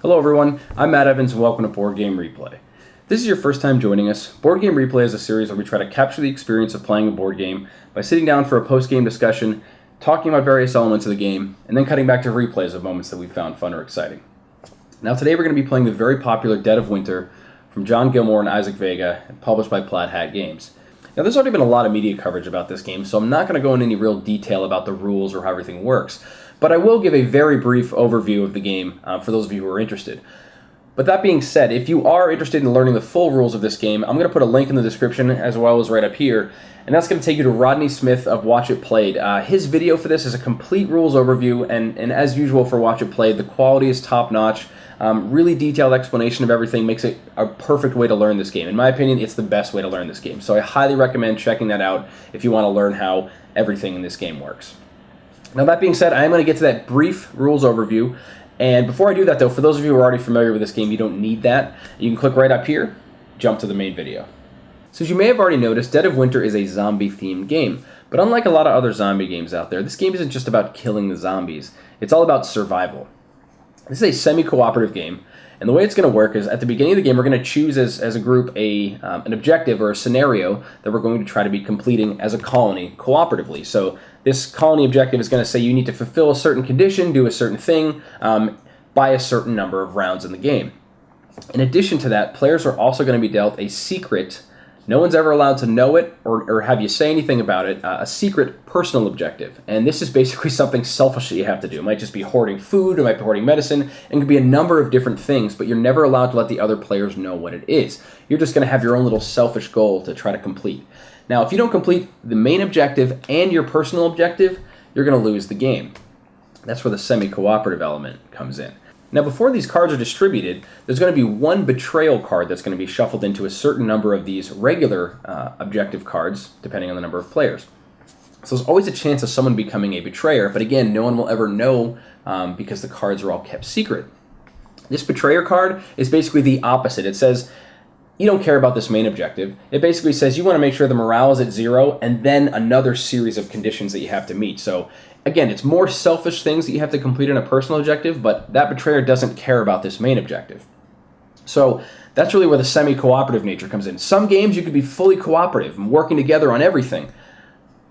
Hello everyone, I'm Matt Evans and welcome to Board Game Replay. If this is your first time joining us, Board Game Replay is a series where we try to capture the experience of playing a board game by sitting down for a post-game discussion, talking about various elements of the game, and then cutting back to replays of moments that we found fun or exciting. Now today we're going to be playing the very popular Dead of Winter from John Gilmore and Isaac Vega, and published by Plaid Hat Games. Now there's already been a lot of media coverage about this game, so I'm not going to go into any real detail about the rules or how everything works, but I will give a very brief overview of the game for those of you who are interested. But that being said, if you are interested in learning the full rules of this game, I'm going to put a link in the description as well as right up here, and that's going to take you to Rodney Smith of Watch It Played. His video for this is a complete rules overview, and as usual for Watch It Played, the quality is top-notch. Really detailed explanation of everything makes it a perfect way to learn this game. In my opinion, it's the best way to learn this game. So I highly recommend checking that out if you want to learn how everything in this game works. Now that being said, I am going to get to that brief rules overview. And before I do that though, for those of you who are already familiar with this game, you don't need that. You can click right up here, jump to the main video. So as you may have already noticed, Dead of Winter is a zombie-themed game. But unlike a lot of other zombie games out there, this game isn't just about killing the zombies. It's all about survival. This is a semi-cooperative game, and the way it's going to work is at the beginning of the game we're going to choose as a group an objective or a scenario that we're going to try to be completing as a colony cooperatively. So this colony objective is going to say you need to fulfill a certain condition, do a certain thing, by a certain number of rounds in the game. In addition to that, players are also going to be dealt a secret, no one's ever allowed to know it or have you say anything about it, a secret personal objective. And this is basically something selfish that you have to do. It might just be hoarding food, it might be hoarding medicine, and it could be a number of different things, but you're never allowed to let the other players know what it is. You're just going to have your own little selfish goal to try to complete. Now, if you don't complete the main objective and your personal objective, you're going to lose the game. That's where the semi-cooperative element comes in. Now, before these cards are distributed, there's going to be one betrayal card that's going to be shuffled into a certain number of these regular objective cards, depending on the number of players. So there's always a chance of someone becoming a betrayer, but again, no one will ever know because the cards are all kept secret. This betrayer card is basically the opposite. It says, you don't care about this main objective. It basically says you want to make sure the morale is at 0 and then another series of conditions that you have to meet. So again, it's more selfish things that you have to complete in a personal objective, but that betrayer doesn't care about this main objective. So that's really where the semi-cooperative nature comes in. Some games you could be fully cooperative and working together on everything,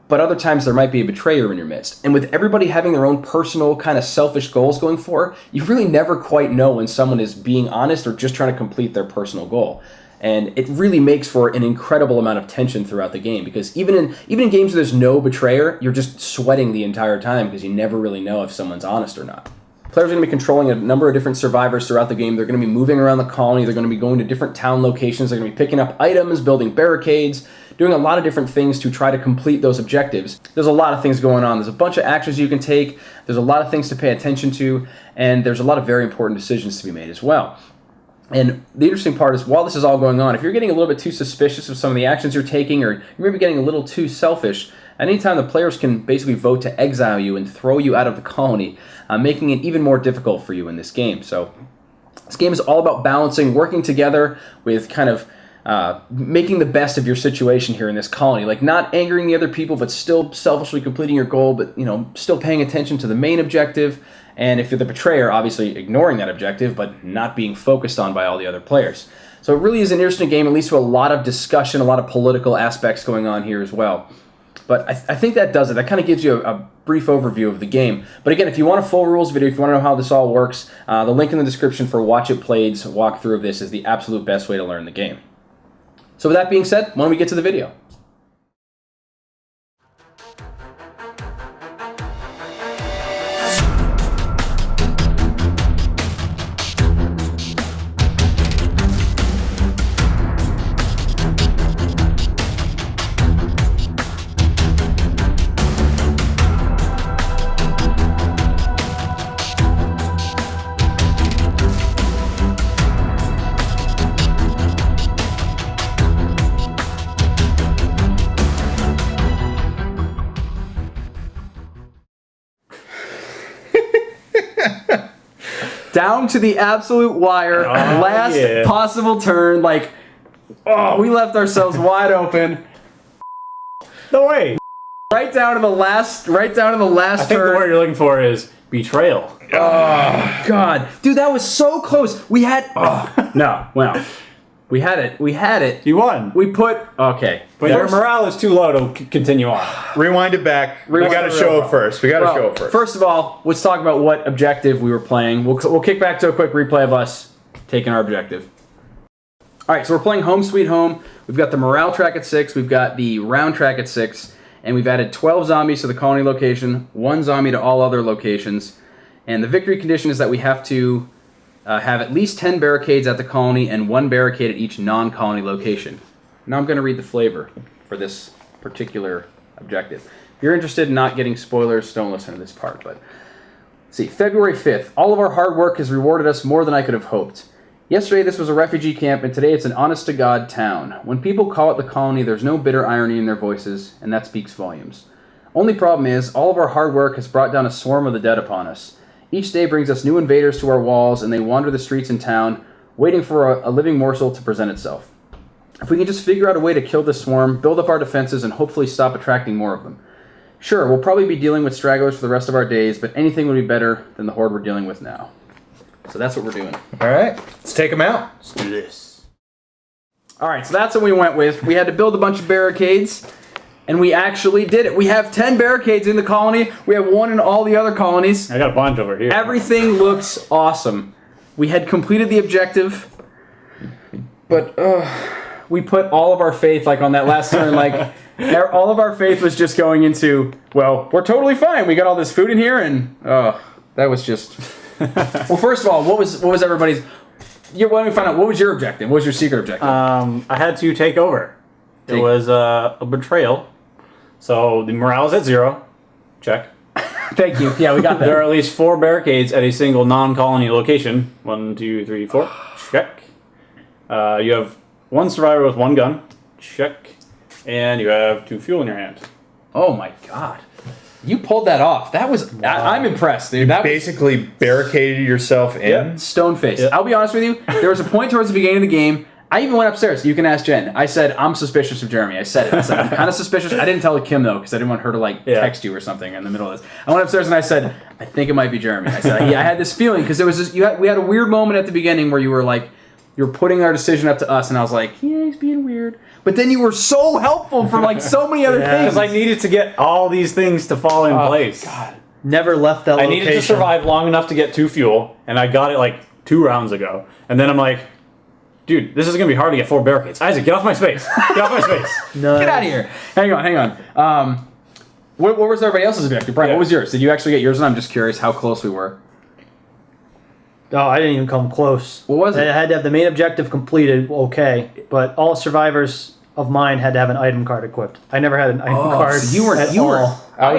but other times there might be a betrayer in your midst. And with everybody having their own personal kind of selfish goals going for, you really never quite know when someone is being honest or just trying to complete their personal goal. And it really makes for an incredible amount of tension throughout the game, because even in games where there's no betrayer, you're just sweating the entire time because you never really know if someone's honest or not. Players are going to be controlling a number of different survivors throughout the game. They're going to be moving around the colony. They're going to be going to different town locations. They're going to be picking up items, building barricades, doing a lot of different things to try to complete those objectives. There's a lot of things going on. There's a bunch of actions you can take. There's a lot of things to pay attention to, and there's a lot of very important decisions to be made as well. And the interesting part is, while this is all going on, if you're getting a little bit too suspicious of some of the actions you're taking, or you're maybe getting a little too selfish, at any time the players can basically vote to exile you and throw you out of the colony, making it even more difficult for you in this game. So this game is all about balancing, working together with kind of making the best of your situation here in this colony. Like not angering the other people, but still selfishly completing your goal, but still paying attention to the main objective. And if you're the betrayer, obviously ignoring that objective, but not being focused on by all the other players. So it really is an interesting game. It leads to a lot of discussion, a lot of political aspects going on here as well. But I think that does it. That kind of gives you a brief overview of the game. But again, if you want a full rules video, if you want to know how this all works, the link in the description for Watch It Played's walkthrough of this is the absolute best way to learn the game. So with that being said, why don't we get to the video? Down to the absolute wire, last possible turn, we left ourselves wide open. No way. Right down to the last turn. I think the word you're looking for is Betrayal. Oh, God. Dude, that was so close. We had... Oh, no. Well, we had it. You won. We put... Okay. But your morale is too low to continue on. Rewind it back. We got to show it first. First of all, let's talk about what objective we were playing. We'll kick back to a quick replay of us taking our objective. All right, so we're playing Home Sweet Home. We've got the morale track at 6. We've got the round track at 6. And we've added 12 zombies to the colony location, 1 zombie to all other locations. And the victory condition is that we have to have at least 10 barricades at the colony and 1 barricade at each non-colony location. Now I'm going to read the flavor for this particular objective. If you're interested in not getting spoilers, don't listen to this part. But see, February 5th. All of our hard work has rewarded us more than I could have hoped. Yesterday this was a refugee camp, and today it's an honest-to-God town. When people call it the colony, there's no bitter irony in their voices, and that speaks volumes. Only problem is, all of our hard work has brought down a swarm of the dead upon us. Each day brings us new invaders to our walls, and they wander the streets in town, waiting for a living morsel to present itself. If we can just figure out a way to kill this swarm, build up our defenses, and hopefully stop attracting more of them. Sure, we'll probably be dealing with stragglers for the rest of our days, but anything would be better than the horde we're dealing with now. So that's what we're doing. All right, let's take them out. Let's do this. All right, so that's what we went with. We had to build a bunch of barricades, and we actually did it. We have 10 barricades in the colony. We have 1 in all the other colonies. I got a bunch over here. Everything looks awesome. We had completed the objective, but we put all of our faith, like on that last turn, like all of our faith was just going into, well, we're totally fine. We got all this food in here, and that was just... Well, first of all, what was everybody's... let me find out, what was your objective? What was your secret objective? I had to take over. It was a betrayal. So the morale is at 0. Check. Thank you. Yeah, we got that. There are at least 4 barricades at a single non-colony location. 1, 2, 3, 4. Check. You have 1 survivor with 1 gun. Check. And you have 2 fuel in your hand. Oh my God. You pulled that off. That was... I'm impressed, dude. That Basically barricaded yourself in. Yep. Stone-faced. Yep. I'll be honest with you. There was a point towards the beginning of the game. I even went upstairs. You can ask Jen. I said, I'm suspicious of Jeremy. I said it. I said, I'm kind of suspicious. I didn't tell Kim, though, because I didn't want her to, text you or something in the middle of this. I went upstairs and I said, I think it might be Jeremy. I said, yeah, I had this feeling, because we had a weird moment at the beginning where you were like, you're putting our decision up to us, and I was like, yeah, he's being weird. But then you were so helpful for so many other things. Because I needed to get all these things to fall in place. God. Never left that location. I needed to survive long enough to get 2 fuel, and I got it 2 rounds ago. And then I'm like, dude, this is going to be hard to get 4 barricades. Isaac, get off my space. Get off my space. No. Get out of here. Hang on. What was everybody else's objective? Brian, what was yours? Did you actually get yours? And I'm just curious how close we were. Oh, I didn't even come close. What was it? I had to have the main objective completed, okay, but all survivors of mine had to have an item card equipped. I never had an item card. So you were. I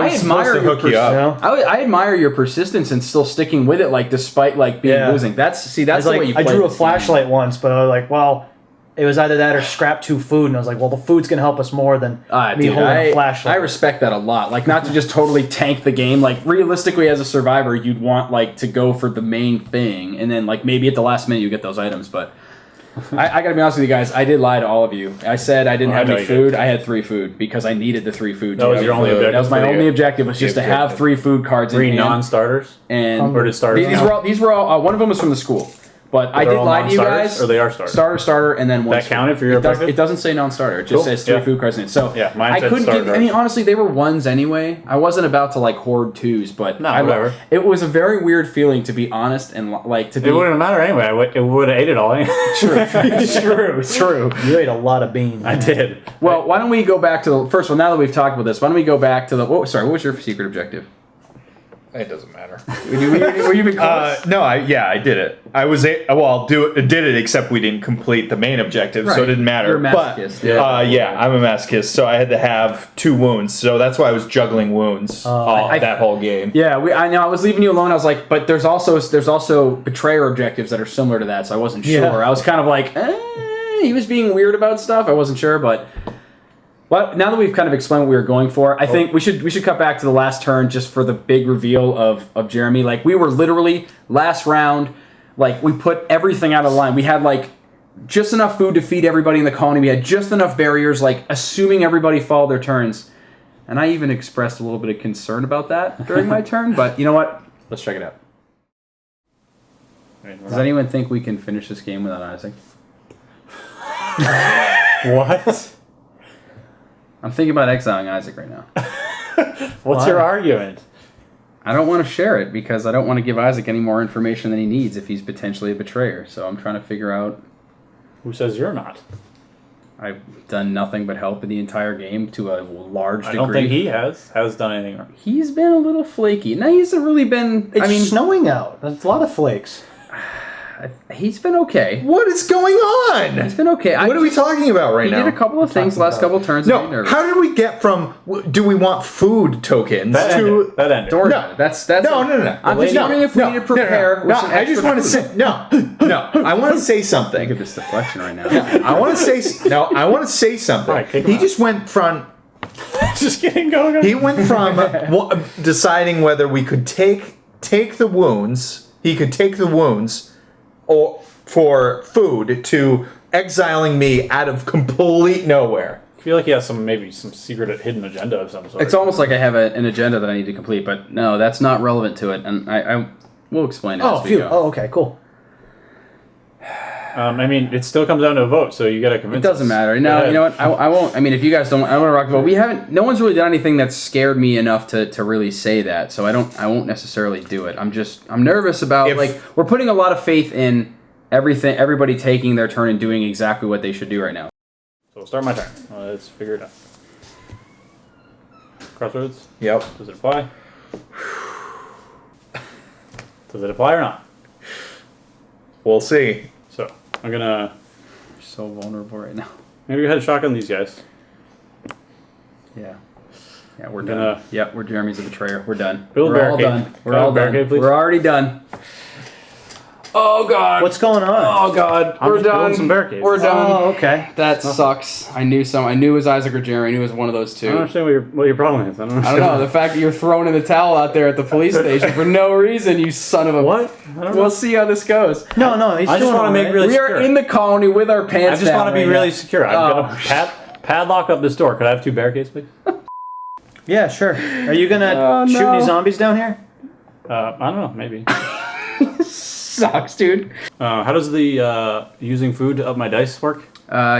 was supposed to hook you up. I admire your persistence and still sticking with it, despite being losing. That's the way you play. I drew a flashlight once, but I was like, well, it was either that or scrap 2 food, and I was like, well, the food's gonna help us more than me holding a flashlight. I respect that a lot. Not to just totally tank the game. Realistically, as a survivor, you'd want to go for the main thing, and then maybe at the last minute you get those items. But I gotta be honest with you guys, I did lie to all of you. I said I didn't have any food. I had 3 food because I needed the 3 food. That was your only objective. That was my only objective, was just to have 3 food cards. 3 non-starters? And or did starters? These were all. One of them was from the school. But I did lie to you guys. Or they are starters? Starter, and then one. That counted for your objective? It doesn't say non-starter. It just says 3 food cards in it. So yeah, mine said I couldn't starter. give. I mean, honestly, they were 1s anyway. I wasn't about to hoard 2s, but whatever. It was a very weird feeling, to be honest, and to be. It wouldn't matter anyway. It would have ate it all. True. You ate a lot of beans. I did. Well, why don't we go back to the first one? Now that we've talked about this, why don't we go back to the? What was your secret objective? It doesn't matter. Were you even close? No, I did it. I was did it, except we didn't complete the main objective, so it didn't matter. You're a masochist. But I'm a masochist, so I had to have 2 wounds. So that's why I was juggling wounds that whole game. Yeah, I know. I was leaving you alone. I was like, but there's also betrayer objectives that are similar to that, so I wasn't sure. Yeah. I was kind of like, he was being weird about stuff. I wasn't sure, but. Well, now that we've kind of explained what we were going for, I think we should cut back to the last turn just for the big reveal of Jeremy. We were literally last round, we put everything out of line. We had just enough food to feed everybody in the colony. We had just enough barriers, assuming everybody followed their turns. And I even expressed a little bit of concern about that during my turn, but you know what? Let's check it out. Does anyone think we can finish this game without Isaac? What? I'm thinking about exiling Isaac right now. What's your argument? I don't want to share it because I don't want to give Isaac any more information than he needs if he's potentially a betrayer. So I'm trying to figure out... Who says you're not? I've done nothing but help in the entire game to a large degree. I don't think he has done anything wrong. He's been a little flaky. No, he hasn't really been... It's snowing out. There's a lot of flakes. He's been okay. What is going on? He's been okay. What are we talking about right now? He did a couple of things last couple of turns. No, how did we get from... Do we want food tokens that to... That ended. No, that's No. I'm just wondering if we need to prepare. No, I just want to say... No. I want to say something. Look at this deflection right now. I want to say... No, I want to say something. Right, he just went from... Just kidding, go. He went from deciding whether we could take the wounds... He could take the wounds... or for food to exiling me out of complete nowhere. I feel like he has some secret hidden agenda of some sort. It's almost like I have an agenda that I need to complete, but no, that's not relevant to it, and I will explain it as we go. Oh, okay, cool. It still comes down to a vote, so you got to convince. It doesn't matter. No, you know what? I won't. I mean, if you guys don't, I don't want to rock the vote. We haven't. No one's really done anything that scared me enough to really say that. So I won't necessarily do it. I'm nervous about we're putting a lot of faith in everything. Everybody taking their turn and doing exactly what they should do right now. So we'll start my turn. Let's figure it out. Crossroads. Yep. Does it apply? Does it apply or not? We'll see. So I'm gonna. You're so vulnerable right now. Maybe go ahead and shotgun these guys. Yeah. Yeah, we're done. Yep, we're Jeremy's a betrayer. We're done. Build we're all barricade. done. We're all done. Please. We're already done. Oh God! What's going on? Oh God! I'm We're just building done. some barricades. We're done. Oh, okay. That sucks. I knew it was Isaac or Jeremy. I knew it was one of those two. I don't understand what your problem is. I don't know. The fact that you're throwing in the towel out there at the police station for no reason, you son of a... What? I don't know. We'll see how this goes. No, he's I just want to make really We secure. are in the colony with our pants I just want to be really secure. I'm Oh. going to padlock up this door. Could I have 2 barricades, please? Yeah, sure. Are you gonna shoot any zombies down here? I don't know. Maybe. Sucks, dude. How does the using food to up my dice work?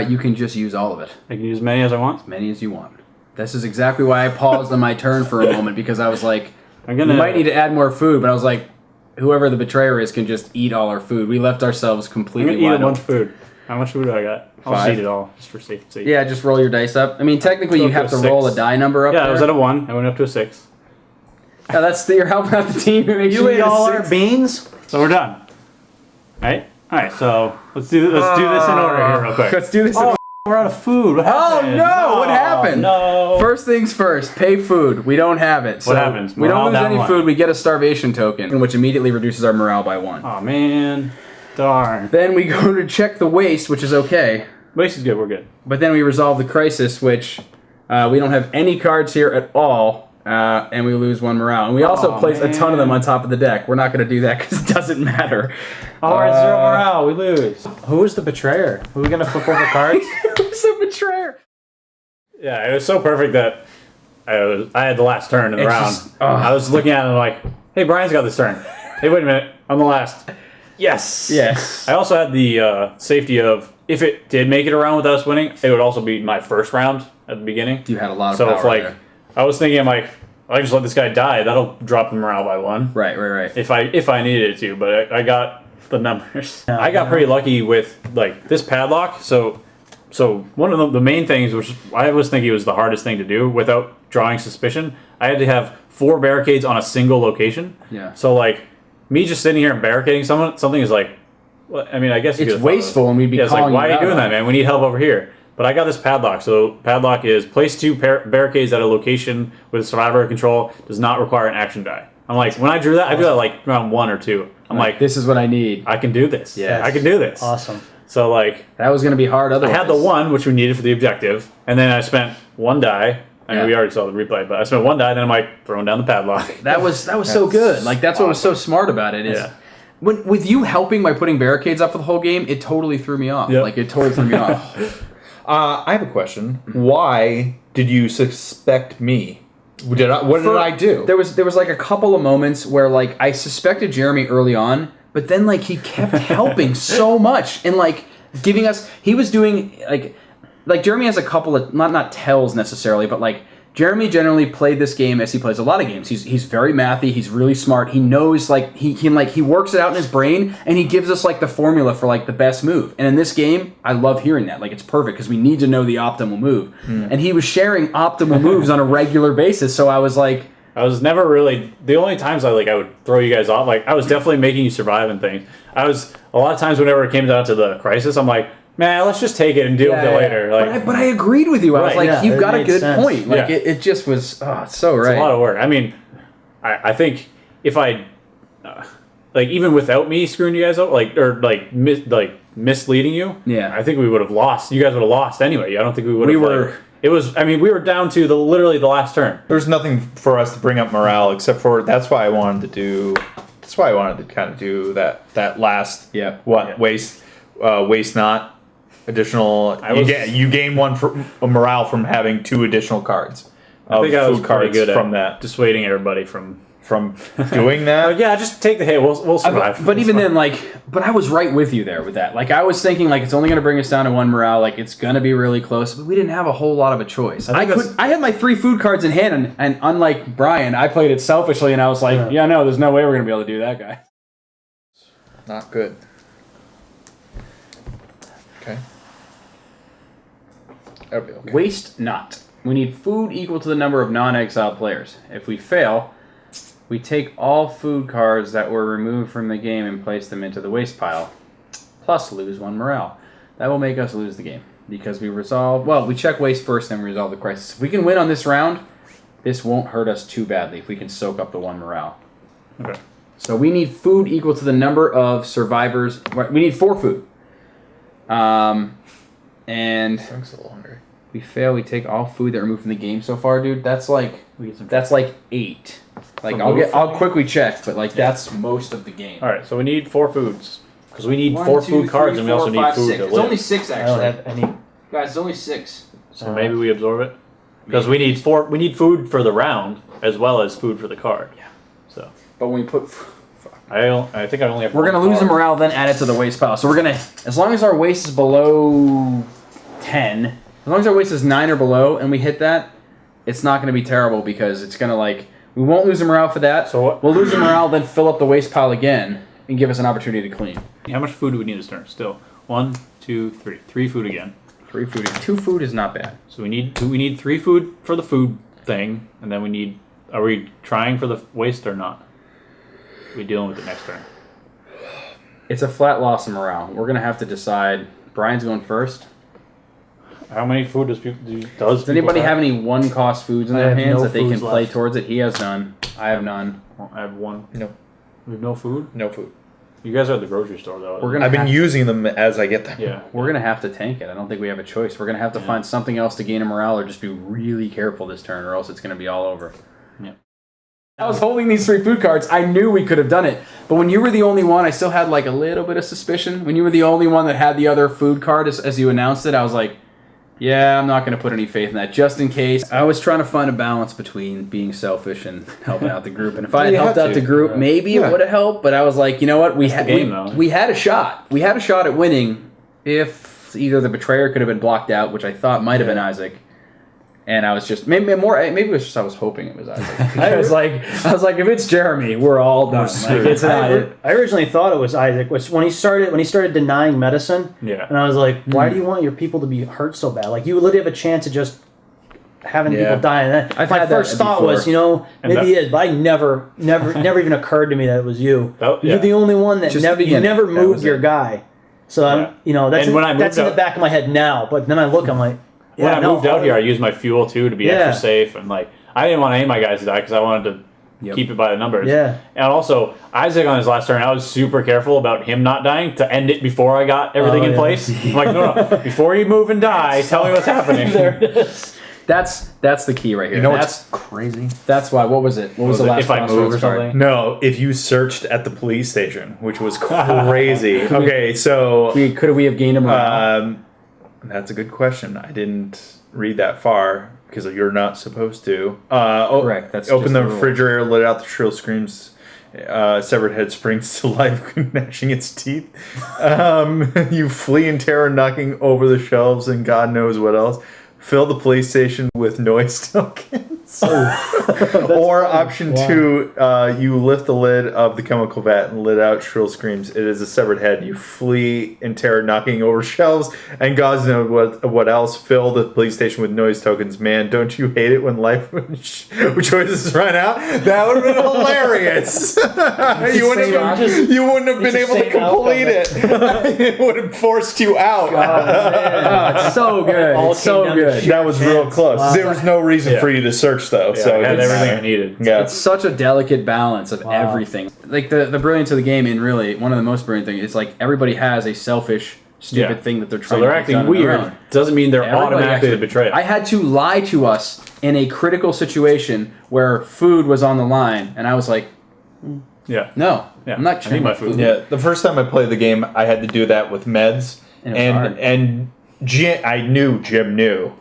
You can just use all of it. I can use as many as I want? As many as you want. This is exactly why I paused on my turn for a moment, because I was like, we might need to add more food, but I was like, whoever the betrayer is can just eat all our food. We left ourselves completely I'm going to eat wide a bunch open. of food. How much food do I got? I'll 5. just eat it all, just for safety. Yeah, just roll your dice up. I mean, technically Go you have to to a roll 6. a die number up there. Yeah, I was at a 1. I went up to a 6. Yeah, you're helping out the team. You ate all our beans? So we're done. All right. So let's do this in order here, real quick. Let's do this. We're out of food. What happened? No! What happened? No. First things first. Pay food. We don't have it. So What happens? We don't Morale lose down any 1. food. We get a starvation token, which immediately reduces our morale by 1. Oh man, darn. Then we go to check the waste, which is okay. Waste is good. We're good. But then we resolve the crisis, which we don't have any cards here at all. And we lose 1 morale. And we also place a ton of them on top of the deck. We're not going to do that because it doesn't matter. Oh, we're at 0 morale. We lose. Who is the betrayer? Are we gonna flip over cards? Who's a betrayer? Yeah, it was so perfect that I had the last turn in the round. I was looking at it and like, hey, Brian's got this turn. Hey, wait a minute. I'm the last. Yes. Yes. I also had the safety of, if it did make it around without us winning, it would also be my first round at the beginning. You had a lot of so power if like there. I was thinking, I just let this guy die. That'll drop the morale by 1. Right. If I needed it to, but I got the numbers. I got pretty lucky with like this padlock. So one of the main things, which I was thinking was the hardest thing to do without drawing suspicion, I had to have 4 barricades on a single location. Yeah. So like me just sitting here and barricading something is like, well, I mean, I guess you It's could've thought of wasteful, it. and we'd be it's like, calling why you are you out doing on that, it. man? We need help over here. But I got this padlock. So padlock is place 2 barricades at a location with survivor control, does not require an action die. I'm like, when I drew that, I drew that like around 1 or 2. I'm like, this is what I need. I can do this. Yes. I can do this. Awesome. So like, That was going to be hard otherwise. I had the 1, which we needed for the objective, and then I spent 1 die. I mean, Yeah. we already saw the replay, but I spent 1 die, then I'm like throwing down the padlock. That was so good. Like that's what was so smart about it. Is Yeah. with you helping by putting barricades up for the whole game, it totally threw me off. Yep. Like it totally threw me off. I have a question. Why did you suspect me? What did I do? There was like a couple of moments where like I suspected Jeremy early on, but then like he kept helping so much and like giving us. He was doing like Jeremy has a couple of not tells necessarily, but like Jeremy generally played this game as he plays a lot of games. He's very mathy. He's really smart. He knows like he works it out in his brain, and he gives us like the formula for like the best move. And in this game, I love hearing that. Like it's perfect because we need to know the optimal move. And he was sharing optimal moves on a regular basis. So I was like, I was never really the only times I would throw you guys off. Like I was definitely making you survive and things. I was a lot of times whenever it came down to the crisis, I'm like, man, let's just take it and deal with it later. Like, but I agreed with you. I was like, you've got a good point. Like it just was it's so right. It's a lot of work. I mean, I think if I like even without me screwing you guys up, misleading you, I think we would have lost. You guys would have lost anyway. I don't think we would have. It was. I mean, we were down to literally the last turn. There's nothing for us to bring up morale except for that's why I wanted to kind of do that last waste not additional. You gain one for morale from having 2 additional cards. I think I was pretty good from at that, dissuading everybody from doing that. Yeah, just take the hit. We'll survive. But even then, but I was right with you there with that. Like I was thinking, like it's only going to bring us down to 1 morale. Like it's going to be really close. But we didn't have a whole lot of a choice. I had my 3 food cards in hand, and unlike Brian, I played it selfishly, and I was like, no, there's no way we're going to be able to do that guy. Not good. Okay. That'll be okay. Waste not. We need food equal to the number of non-exiled players. If we fail, we take all food cards that were removed from the game and place them into the waste pile, plus lose 1 morale. That will make us lose the game because we check waste first, then we resolve the crisis. If we can win on this round, this won't hurt us too badly if we can soak up the 1 morale. Okay. So we need food equal to the number of survivors. We need 4 food. And Frank's a little hungry. we fail, we take all food that were removed from the game so far, dude. That's like 8. Like I'll quickly check, but like that's most of the game. All right, so we need 4 foods because we need 4 food cards, and we also need food to live. It's only 6 actually. I don't have any. Guys, it's only 6. So maybe we absorb it because we need 4. We need food for the round as well as food for the card. Yeah. So, but when we put, I think I only have. We're gonna lose the morale, then add it to the waste pile. So we're gonna, as long as our waste is below 10, as long as our waste is 9 or below, and we hit that, it's not gonna be terrible because it's gonna we won't lose the morale for that. So what? We'll lose the morale, then fill up the waste pile again, and give us an opportunity to clean. How much food do we need this turn? Still 1, 2, 3. 3 food again. 3 food. 2 food is not bad. So we need 3 food for the food thing, and then we need. Are we trying for the waste or not? Are we dealing with it next turn? It's a flat loss of morale. We're gonna have to decide. Brian's going first. How many food does anybody have any 1-cost foods in their hands that they can play left. towards it? He has none. I have none. I have 1. No. We have no food? No food. You guys are at the grocery store, though. I've been using them as I get them. Yeah. We're going to have to tank it. I don't think we have a choice. We're going to have to find something else to gain a morale or just be really careful this turn or else it's going to be all over. Yeah. I was holding these 3 food cards. I knew we could have done it. But when you were the only one, I still had a little bit of suspicion. When you were the only one that had the other food card as you announced it, I was like, yeah, I'm not going to put any faith in that, just in case. I was trying to find a balance between being selfish and helping out the group. And if I had helped out the group, maybe it would have helped. But I was like, you know what? We had a shot. We had a shot at winning if either the betrayer could have been blocked out, which I thought might have been Isaac. And I was just maybe it was just I was hoping it was Isaac. I was like, if it's Jeremy, we're all done. It's not it. I originally thought it was Isaac, which when he started denying medicine. Yeah. And I was like, why do you want your people to be hurt so bad? Like you literally have a chance of just having people die. And then my first thought was, maybe he is, but I never even occurred to me that it was you. You're the only one that you never moved your guy. So that's in the back of my head now. But then I look, I'm like. When I moved out here, I used my fuel too to be extra safe, and I didn't want any of my guys to die because I wanted to keep it by the numbers. Yeah. And also Isaac on his last turn, I was super careful about him not dying to end it before I got everything in place. I'm like, no, before you move and die, tell me what's happening. There it is. That's the key right here. That's crazy. That's why. What was it? What was the last? If I move or something? No, if you searched at the police station, which was crazy. Okay, so could we have gained a morale? That's a good question. I didn't read that far because you're not supposed to. Correct. That's open just the the rule. refrigerator, let out the shrill screams. Severed head springs to life, gnashing its teeth. You flee in terror, knocking over the shelves and God knows what else. Fill the police station with noise tokens. Or option 2, you lift the lid of the chemical vat and let out shrill screams. It is a severed head. You flee in terror, knocking over shelves and God knows what else. Fill the police station with noise tokens. Man, don't you hate it when life choices run out? That would have been hilarious. you wouldn't have been able to complete it. It would have forced you out. Oh, it's so good. It's so good. That was real close. Wow. There was no reason for you to search, though. Yeah, so I had everything I needed. Yeah. It's such a delicate balance of everything. Like the brilliance of the game, and really one of the most brilliant things is like everybody has a selfish, stupid thing that they're trying. So they're to acting weird. Doesn't mean they're automatically the betrayer. I had to lie to us in a critical situation where food was on the line, and I was like, no, I'm not trying my food. Yeah, the first time I played the game, I had to do that with meds, and I knew Jim knew.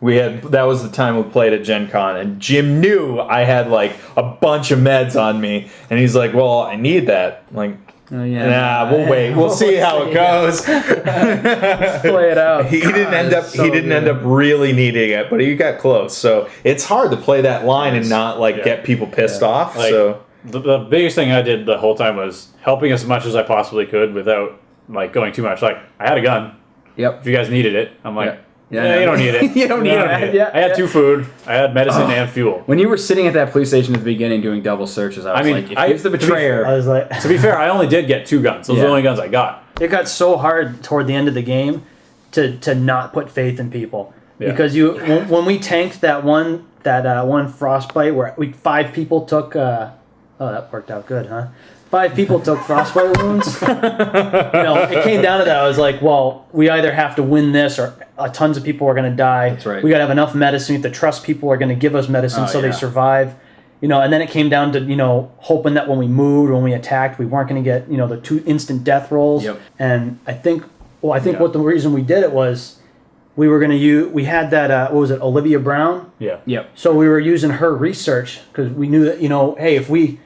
That was the time we played at Gen Con, and Jim knew I had like a bunch of meds on me, and he's like, "Well, I need that." I'm like, we'll wait. We'll see how it goes. Play it out. He didn't end up really needing it, but he got close. So it's hard to play that line and not get people pissed off. Like, so the biggest thing I did the whole time was helping as much as I possibly could without going too much. Like, I had a gun. Yep. If you guys needed it, I'm like. You don't need it. You don't need it. Yeah, I had 2 food. I had medicine and fuel. When you were sitting at that police station at the beginning doing double searches, I was like, if he's the betrayer. I was like, to be fair, I only did get 2 guns. Those are the only guns I got. It got so hard toward the end of the game to not put faith in people because when we tanked that one frostbite where 5 people took. That worked out good, huh? 5 people took frostbite wounds. It came down to that. I was like, well, we either have to win this or tons of people are going to die. That's right. We got to have enough medicine. We have to trust people are going to give us medicine so they survive. And then it came down to, hoping that when we moved, when we attacked, we weren't going to get, the 2 instant death rolls. Yep. And I think what the reason we did it was we were going to use, we had that, Olivia Brown? Yeah. Yep. So we were using her research because we knew that, hey, if we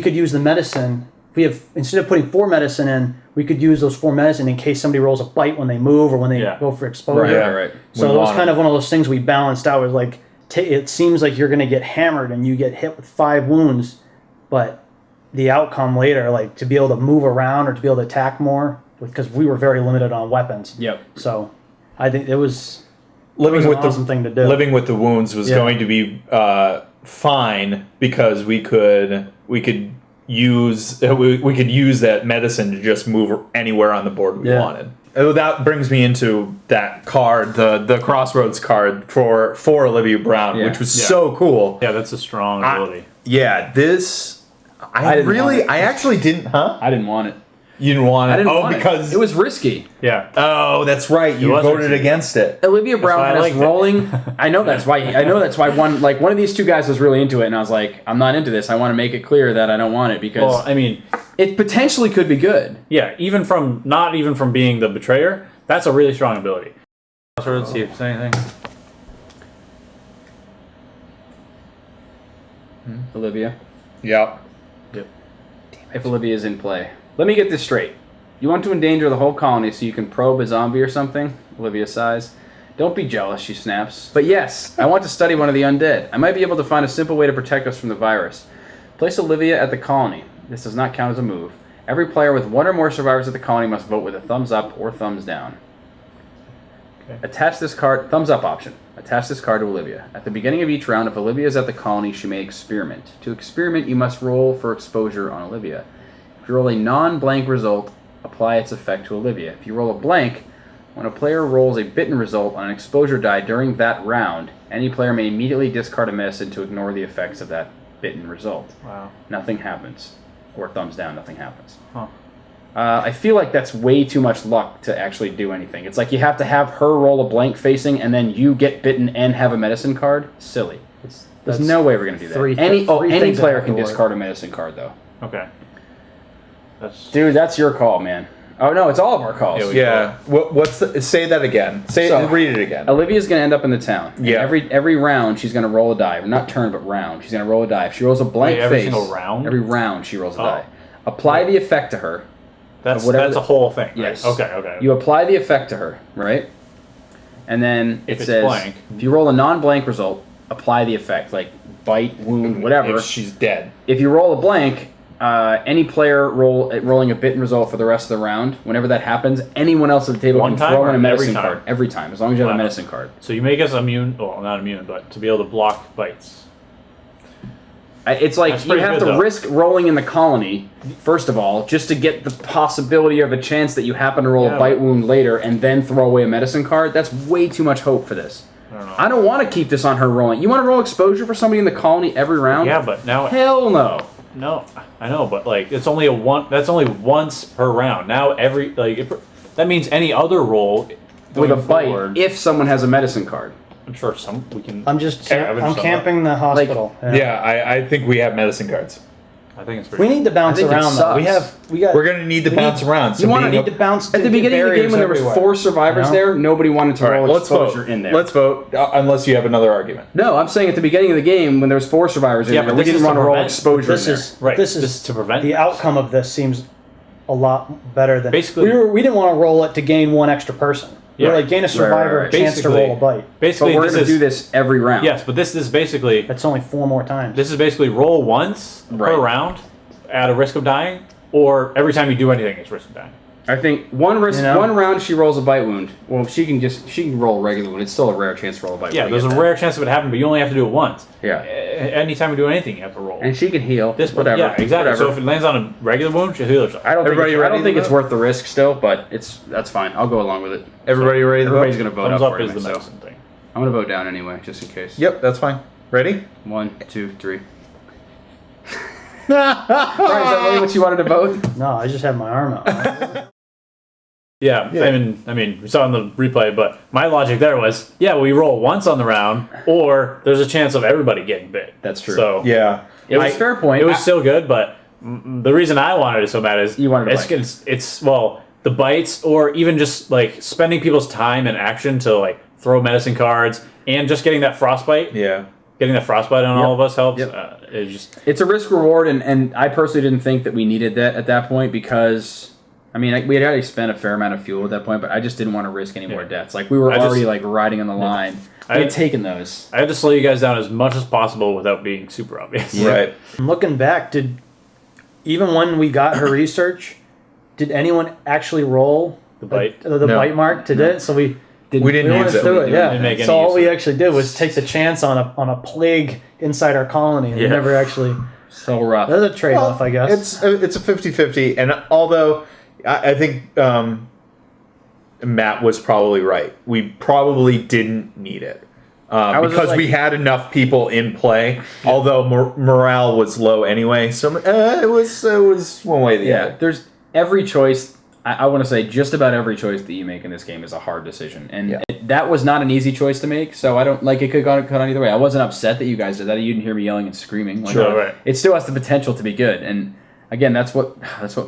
could use the medicine. Instead of putting 4 medicine in, we could use those 4 medicine in case somebody rolls a bite when they move or when they go for exposure. Right. So it was kind of one of those things we balanced out. It was like, it seems like you're going to get hammered and you get hit with 5 wounds, but the outcome later, like to be able to move around or to be able to attack more, because we were very limited on weapons. Yep. So I think it was an awesome thing to do. Living with the wounds was going to be fine because we could use that medicine to just move anywhere on the board we wanted. That brings me into that card, the Crossroads card for Olivia Brown, which was so cool. Yeah, that's a strong ability. I actually didn't, huh? I didn't want it. You didn't want it? I didn't want because it was risky. Yeah. Oh, that's right. You voted against it. Olivia Brown had us rolling. I know that's why one of these 2 guys was really into it, and I was like, I'm not into this. I want to make it clear that I don't want it because it potentially could be good. Yeah, not even from being the betrayer, that's a really strong ability. Let's see if there's anything. Olivia. Yep. If Olivia is in play. Let me get this straight. You want to endanger the whole colony so you can probe a zombie or something? Olivia sighs. Don't be jealous, she snaps. But yes, I want to study one of the undead. I might be able to find a simple way to protect us from the virus. Place Olivia at the colony. This does not count as a move. Every player with 1 or more survivors at the colony must vote with a thumbs up or thumbs down. Okay. Attach this card, thumbs up option. Attach this card to Olivia. At the beginning of each round, if Olivia is at the colony, she may experiment. To experiment, you must roll for exposure on Olivia. If you roll a non-blank result, apply its effect to Olivia. If you roll a blank, when a player rolls a bitten result on an exposure die during that round, any player may immediately discard a medicine to ignore the effects of that bitten result. Wow. Nothing happens. Or thumbs down, nothing happens. Huh. I feel like that's way too much luck to actually do anything. It's like you have to have her roll a blank facing and then you get bitten and have a medicine card. Silly. There's no way we're going to do that. Any player can discard a medicine card, though. Okay. Dude, that's your call, man. Oh no, it's all of our calls. Yeah. What's the? Say that again. Read it again. Olivia's going to end up in the town. And Yeah. Every round she's going to roll a die. Not turn, but round. She's going to roll a die. If she rolls a blank every face, single round? every round she rolls a die. Apply the effect to her. That's a whole thing. Right? Yes. Okay. You apply the effect to her, right? And then it If it's says, blank. if you roll a non-blank result, apply the effect, like bite, wound, whatever. If she's dead. If you roll a blank, any player rolling a bitten result for the rest of the round. Whenever that happens, anyone else at the table One can time throw or in a every medicine time? card every time, as long as you have Wow. a medicine card. So you make us immune. Well, not immune, but to be able to block bites. It's like That's you pretty have good, to though. risk rolling in the colony, first of all, just to get the possibility of a chance that you happen to roll Yeah, a bite but- wound later and then throw away a medicine card. That's way too much hope for this. I don't know. I don't want to keep this on her rolling. You want to roll exposure for somebody in the colony every round? Yeah, but now Hell no. no, I know, but like it's only That's only once per round. Now that means any other roll With a going bite, forward, if someone has a medicine card. I'm sure we can. I'm just Yeah, I'm I'm just- camping the hospital. Yeah, I think we have medicine cards. I think it's pretty. We need to bounce I think it around though. sucks. We got. We're gonna need to bounce around. you wanna we need to bounce At the beginning of the game, when there was everywhere. 4 survivors You know? there, nobody wanted to All right, roll let's exposure vote. in there. Let's vote, unless you have another argument. No, I'm saying at the beginning of the game, when there was 4 survivors in Yeah, there, but we this didn't is want to to roll prevent- exposure This in is Right, This this is is to prevent the that. outcome of this seems a lot better than Basically- we didn't want to roll it to gain one extra person. Yeah. We're like gain a survivor right. a chance to Basically- roll a bite. there. Basically, But we're this going to is do this every round. yes, but this is basically That's only 4 more times. roll once Right. per round at a risk of dying, or every time you do anything, it's risk of dying. I think one know? round she rolls a bite wound. Well, she can roll a regular wound. It's still a rare chance to roll a bite Yeah, wound. there's I a get that. rare chance of it happening, but you only have to do it once. Yeah. Anytime you do anything, you have to roll. And she can heal. Whatever. Yeah, exactly. Whatever. So if it lands on a regular wound, she'll heal herself. I don't Everybody think, I ready don't think to it's vote? worth the risk still, but that's fine. I'll go along with it. Everybody ready to vote? Everybody's going to vote Thumbs up up for is it. the So medicine thing. I'm going to vote down anyway, just in case. Yep, that's fine. Ready? 1, 2, 3. Right, is that really what you wanted to vote? No, I just have my arm out. Yeah, I mean, we saw in the replay, but my logic there was, we roll once on the round, or there's a chance of everybody getting bit. That's true. So Yeah. It was a fair point. it was still good, but the reason I wanted it so bad is You wanted a bite. it's the bites, or even just like spending people's time and action to like throw medicine cards and just getting that frostbite. Yeah. Getting that frostbite on Yep. all of us helps. Yep. It just It's a risk reward, and I personally didn't think that we needed that at that point because, I mean, we had already spent a fair amount of fuel at that point, but I just didn't want to risk any more Yeah. deaths. Like, we were I just- already, like, riding on the line. I had I- taken those. I had to slow you guys down as much as possible without being super obvious. Yeah. Right. Looking back, even when we got her research, did anyone actually roll The bite. the No. bite mark to it? So we We didn't went use it. through it. Yeah. didn't make any So all use we of it. actually did was take the chance on a plague inside our colony. And Yeah. we never actually. So rough. That's a trade off, I guess. It's a 50-50, and although I think Matt was probably right, we probably didn't need it was because like- we had enough people in play. Although morale was low anyway, so it was one way or the Yeah, other. there's every choice. I want to say just about every choice that you make in this game is a hard decision, and Yeah. that was not an easy choice to make. So I don't like it. Could have gone either way. I wasn't upset that you guys did that. You didn't hear me yelling and screaming. Like, Sure, right. It still has the potential to be good, and again, that's what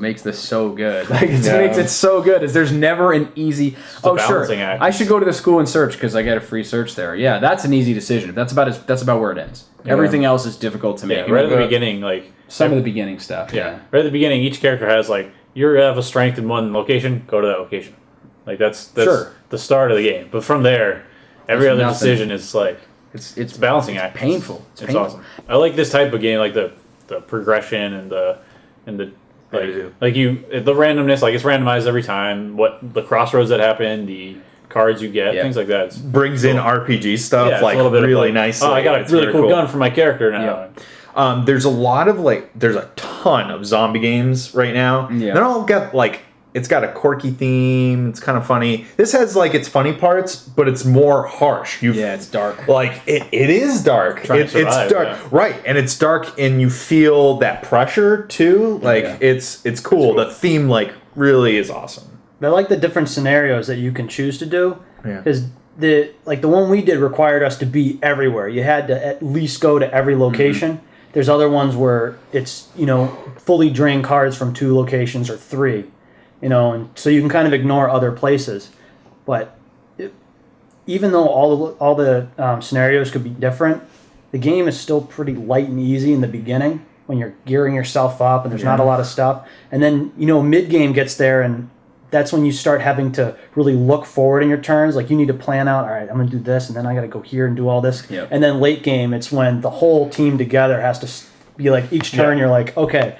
makes this so good. Like it Yeah. makes it so good. Is there's never an easy. a Oh sure, balancing act. I should go to the school and search because I get a free search there. Yeah, that's an easy decision. That's about where it ends. Everything else is difficult to make. Yeah, right at the the- beginning, like Some of the beginning stuff. yeah, right at the beginning, each character has like you have a strength in one location, go to that location. Like that's Sure. the start of the game. But from there, every There's other nothing. decision is like It's it's a balancing act. painful. It's It's painful. awesome. I like this type of game, like the progression and the I like do. the randomness. Like it's randomized every time. What the crossroads that happen, the cards you get, Yeah. things like that. It's, Brings in RPG stuff it's like a little bit really of nice. Oh, I got a It's really very cool gun for my character now. Yeah. There's a lot of there's a ton of zombie games right now. Yeah. They're all got it's got a quirky theme. It's kind of funny. This has its funny parts, but it's more harsh. Yeah, it's dark. It is dark. Trying to It's survive, dark, yeah. right? And it's dark, and you feel that pressure too. Yeah. It's cool. The theme really is awesome. I like the different scenarios that you can choose to do. Yeah. Because the one we did required us to be everywhere. You had to at least go to every location. There's other ones where it's fully drain cards from 2 locations or 3. and so you can kind of ignore other places. But even though all the scenarios could be different, the game is still pretty light and easy in the beginning when you're gearing yourself up and there's not a lot of stuff. And then, mid-game gets there, and that's when you start having to really look forward in your turns. Like, you need to plan out, all right, I'm going to do this, and then I got to go here and do all this. Yep. And then late game, it's when the whole team together has to be like, each turn you're like, okay,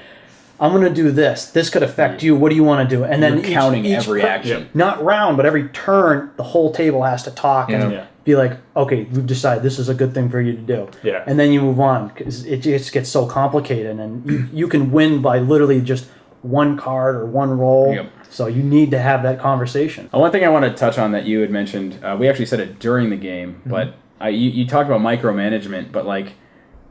I'm going to do this. This could affect you. What do you want to do? And then counting every action. Not round, but every turn, the whole table has to talk and be like, okay, we've decided this is a good thing for you to do. Yeah. And then you move on, because it just gets so complicated. And you can win by literally just one card or one roll. Yep. So you need to have that conversation. One thing I want to touch on that you had mentioned, we actually said it during the game, but you talked about micromanagement, but like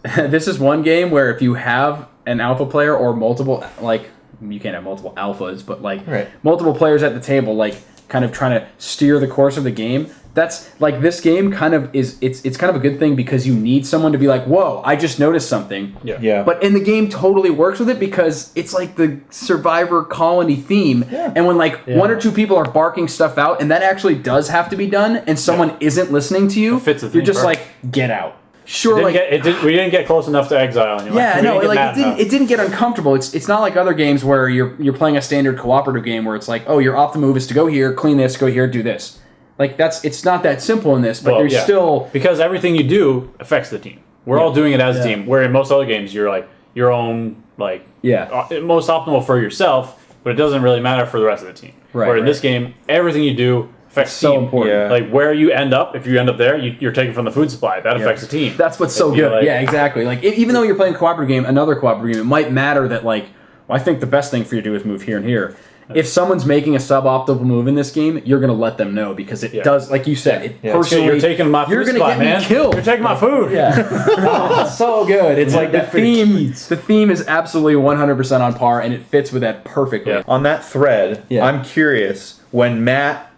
this is one game where if you have an alpha player or multiple, like you can't have multiple alphas, but like multiple players at the table, like kind of trying to steer the course of the game. That's like this game kind of is it's kind of a good thing because you need someone to be like, whoa, I just noticed something. Yeah. But in the game totally works with it because it's like the survivor colony theme. Yeah. And when like one or two people are barking stuff out and that actually does have to be done and someone isn't listening to you, fits the you're theme just perfect. like, get out. Sure, we didn't get close enough to exile. And it didn't get uncomfortable. It's not like other games where you're playing a standard cooperative game where it's like, oh, your optimal move is to go here, clean this, go here, do this. Like it's not that simple in this, but there's still because everything you do affects the team. We're all doing it as a team. Where in most other games you're like your own most optimal for yourself, but it doesn't really matter for the rest of the team. Right. Where in this game, everything you do affects the team. So important. Yeah. Like where you end up, if you end up there, you're taking from the food supply. That affects the team. That's what's so good. Yeah, exactly. Like even though you're playing a cooperative game, another cooperative game, it might matter that like, well, I think the best thing for you to do is move here and here. If someone's making a suboptimal move in this game, you're going to let them know because it does, like you said, it personally. You're taking my food you're going to get man. me killed. You're taking my food. Yeah, it's so good. It's like the theme. The theme is absolutely 100% on par, and it fits with that perfectly. Yeah. On that thread, I'm curious when Matt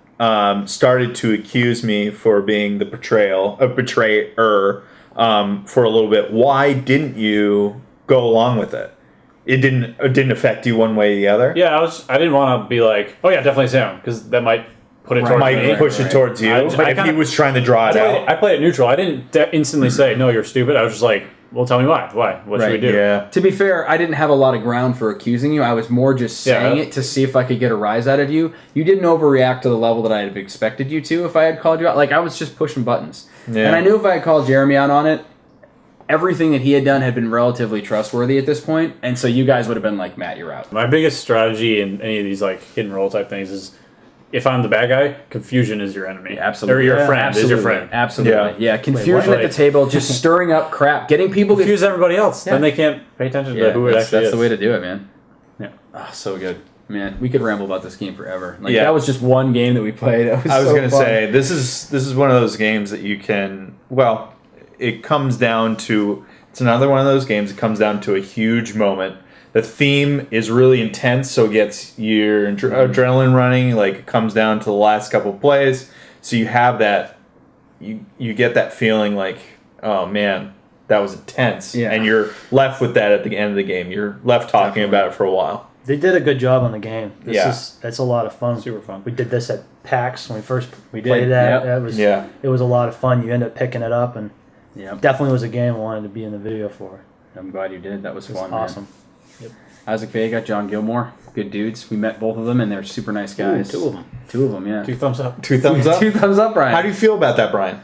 started to accuse me for being the betrayer for a little bit. Why didn't you go along with it? It didn't affect you one way or the other. Yeah, I didn't want to be like, oh yeah, definitely Sam, because that might put it towards me. Push it towards you. But if he was trying to draw it out, I played it neutral. I didn't instantly say, no, you're stupid. I was just like, well, tell me why. Why? What should we do? Yeah. To be fair, I didn't have a lot of ground for accusing you. I was more just saying it to see if I could get a rise out of you. You didn't overreact to the level that I had expected you to if I had called you out. Like, I was just pushing buttons. Yeah. And I knew if I had called Jeremy out on it, everything that he had done had been relatively trustworthy at this point, and so you guys would have been like, Matt, you're out. My biggest strategy in any of these like hidden roll type things is if I'm the bad guy, confusion is your enemy. Absolutely. Or your friend is your friend. Absolutely. Yeah, confusion at the table, just stirring up crap, getting people confuse everybody else. Then they can't pay attention to who it actually is. That's the way to do it, man. Yeah. Oh, so good. Man, we could ramble about this game forever. Like that was just one game that we played. I was going to say this is one of those games that you can it comes down to, it's another one of those games. It comes down to a huge moment. The theme is really intense, so it gets your adrenaline running. Like it comes down to the last couple of plays, so you have that. You get that feeling like, oh man, that was intense, and you're left with that at the end of the game. You're left talking about it for a while. They did a good job on the game. That's a lot of fun. Super fun. We did this at PAX when we first played that. Yep. It was a lot of fun. You end up picking it up and. Yeah, definitely was a game I wanted to be in the video for. I'm glad you did. That was fun. Awesome. Man. Yep. Isaac Vega, John Gilmore, good dudes. We met both of them, and they're super nice guys. Ooh, two of them. Yeah. 2 thumbs up. 2 thumbs up. 2 thumbs up, Brian. How do you feel about that, Brian?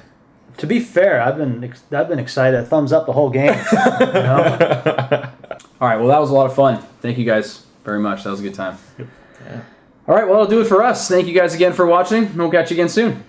To be fair, I've been excited. Thumbs up the whole game. All right. Well, that was a lot of fun. Thank you guys very much. That was a good time. Yep. Yeah. All right. Well, that'll do it for us. Thank you guys again for watching. We'll catch you again soon.